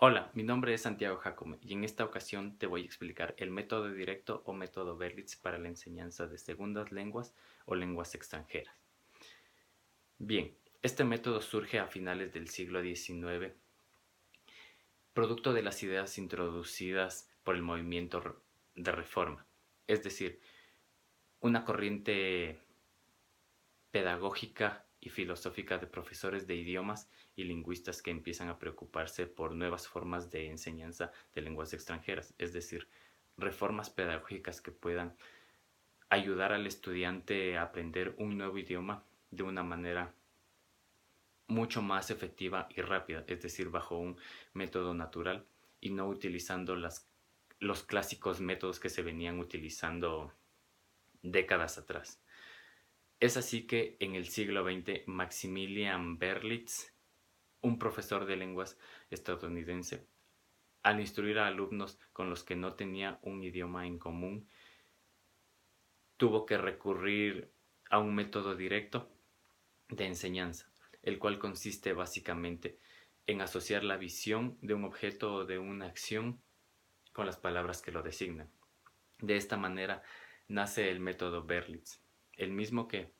Hola, mi nombre es Santiago Jacome y en esta ocasión te voy a explicar el método directo o método Berlitz para la enseñanza de segundas lenguas o lenguas extranjeras. Bien, este método surge a finales del siglo XIX, producto de las ideas introducidas por el movimiento de reforma, es decir, una corriente pedagógica y filosófica de profesores de idiomas y lingüistas que empiezan a preocuparse por nuevas formas de enseñanza de lenguas extranjeras, es decir, reformas pedagógicas que puedan ayudar al estudiante a aprender un nuevo idioma de una manera mucho más efectiva y rápida, es decir, bajo un método natural y no utilizando los clásicos métodos que se venían utilizando décadas atrás. Es así que en el siglo XX Maximilian Berlitz, un profesor de lenguas estadounidense, al instruir a alumnos con los que no tenía un idioma en común, tuvo que recurrir a un método directo de enseñanza, el cual consiste básicamente en asociar la visión de un objeto o de una acción con las palabras que lo designan. De esta manera nace el método Berlitz, el mismo que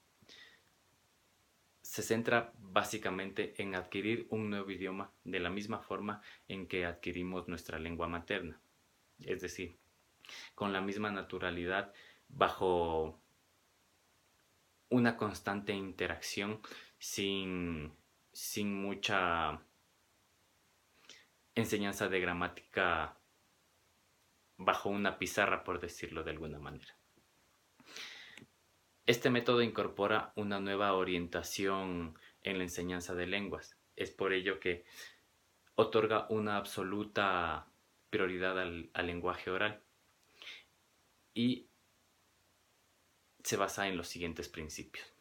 se centra básicamente en adquirir un nuevo idioma de la misma forma en que adquirimos nuestra lengua materna, es decir, con la misma naturalidad, bajo una constante interacción, sin, sin mucha enseñanza de gramática bajo una pizarra, por decirlo de alguna manera. Este método incorpora una nueva orientación en la enseñanza de lenguas. Es por ello que otorga una absoluta prioridad al lenguaje oral y se basa en los siguientes principios.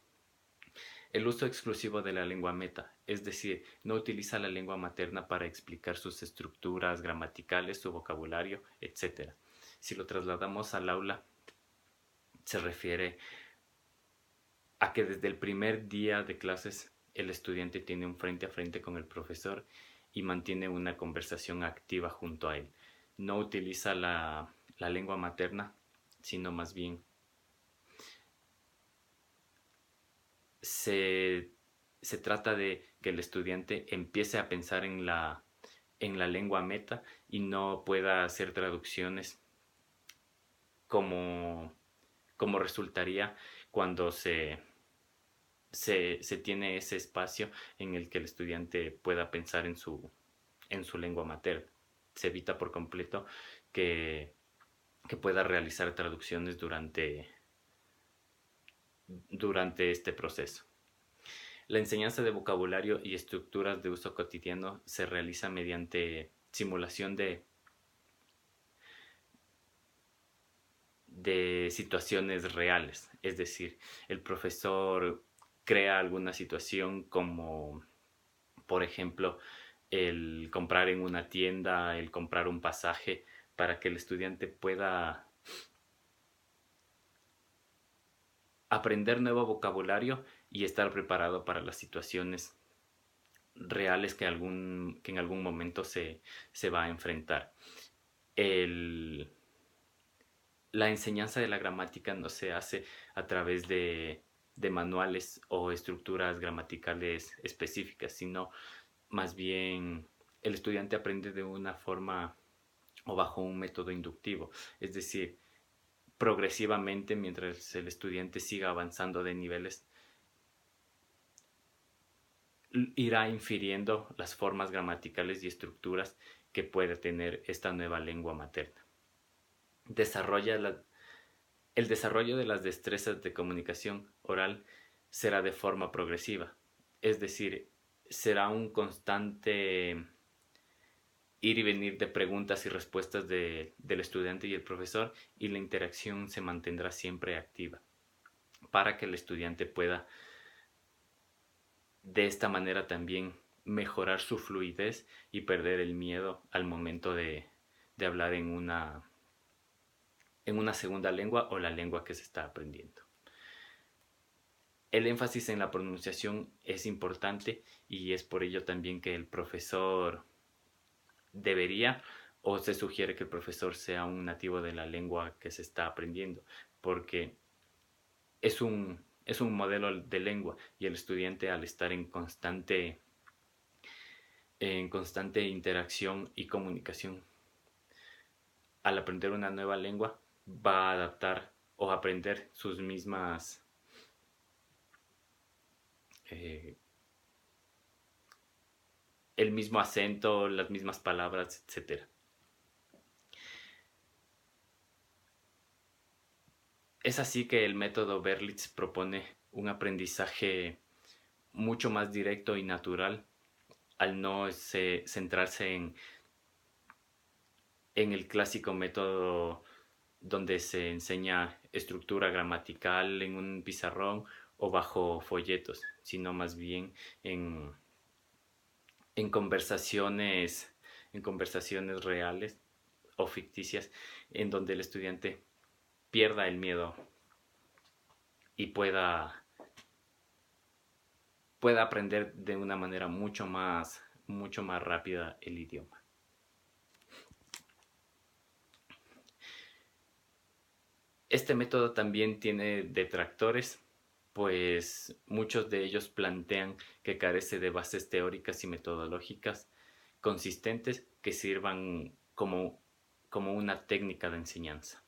El uso exclusivo de la lengua meta, es decir, no utiliza la lengua materna para explicar sus estructuras gramaticales, su vocabulario, etc. Si lo trasladamos al aula, se refiere a que desde el primer día de clases el estudiante tiene un frente a frente con el profesor y mantiene una conversación activa junto a él. No utiliza la lengua materna, sino más bien se, se trata de que el estudiante empiece a pensar en la lengua meta y no pueda hacer traducciones como, como resultaría cuando se tiene ese espacio en el que el estudiante pueda pensar en su lengua materna. Se evita por completo que, que pueda realizar traducciones durante este proceso. La enseñanza de vocabulario y estructuras de uso cotidiano se realiza mediante simulación de situaciones reales, es decir, el profesor crea alguna situación como, por ejemplo, el comprar en una tienda, el comprar un pasaje, para que el estudiante pueda aprender nuevo vocabulario y estar preparado para las situaciones reales que en algún momento se va a enfrentar. El, la enseñanza de la gramática no se hace a través de manuales o estructuras gramaticales específicas, sino más bien el estudiante aprende de una forma o bajo un método inductivo, es decir, progresivamente mientras el estudiante siga avanzando de niveles, irá infiriendo las formas gramaticales y estructuras que puede tener esta nueva lengua materna. Desarrolla el desarrollo de las destrezas de comunicación oral será de forma progresiva, es decir, será un constante ir y venir de preguntas y respuestas del estudiante y el profesor, y la interacción se mantendrá siempre activa para que el estudiante pueda de esta manera también mejorar su fluidez y perder el miedo al momento de hablar en una segunda lengua o la lengua que se está aprendiendo. El énfasis en la pronunciación es importante y es por ello también que el profesor debería o se sugiere que el profesor sea un nativo de la lengua que se está aprendiendo, porque es un modelo de lengua y el estudiante al estar en constante interacción y comunicación, al aprender una nueva lengua, va a adaptar o aprender sus mismas eh, el mismo acento, las mismas palabras, etcétera. Es así que el método Berlitz propone un aprendizaje mucho más directo y natural al no centrarse en el clásico método donde se enseña estructura gramatical en un pizarrón o bajo folletos, sino más bien en, en conversaciones, en conversaciones reales o ficticias, en donde el estudiante pierda el miedo y pueda aprender de una manera mucho más rápida el idioma. Este método también tiene detractores, pues muchos de ellos plantean que carece de bases teóricas y metodológicas consistentes que sirvan como una técnica de enseñanza.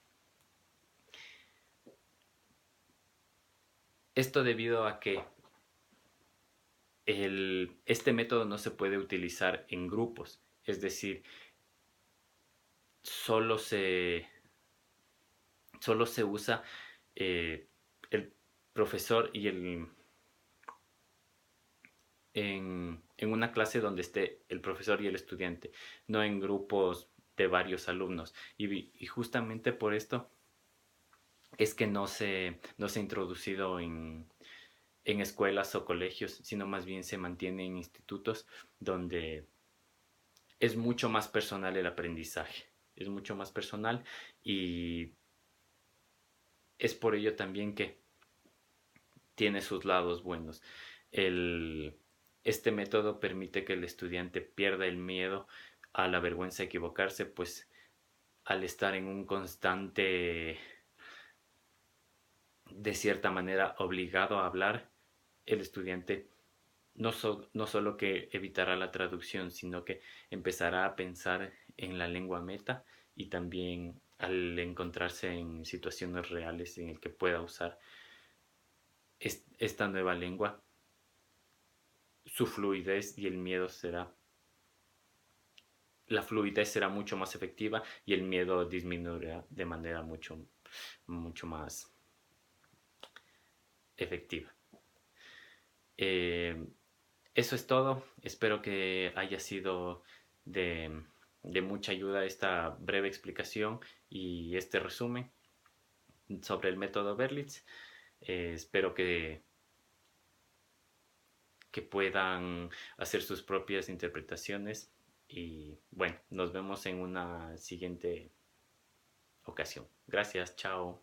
Esto debido a que este método no se puede utilizar en grupos, es decir, solo se, solo se usa el profesor y en una clase donde esté el profesor y el estudiante, no en grupos de varios alumnos. Y justamente por esto es que no se ha introducido en escuelas o colegios, sino más bien se mantiene en institutos donde es mucho más personal el aprendizaje, es mucho más personal y es por ello también que tiene sus lados buenos. El, este método permite que el estudiante pierda el miedo a la vergüenza de equivocarse, pues al estar en un constante, de cierta manera, obligado a hablar, el estudiante no solo que evitará la traducción, sino que empezará a pensar en la lengua meta y también al encontrarse en situaciones reales en el que pueda usar esta nueva lengua, su fluidez y el miedo la fluidez será mucho más efectiva y el miedo disminuirá de manera mucho más efectiva. Eh, Eso es todo. Espero que haya sido de mucha ayuda esta breve explicación y este resumen sobre el método Berlitz. Espero que puedan hacer sus propias interpretaciones y bueno, nos vemos en una siguiente ocasión. Gracias, chao.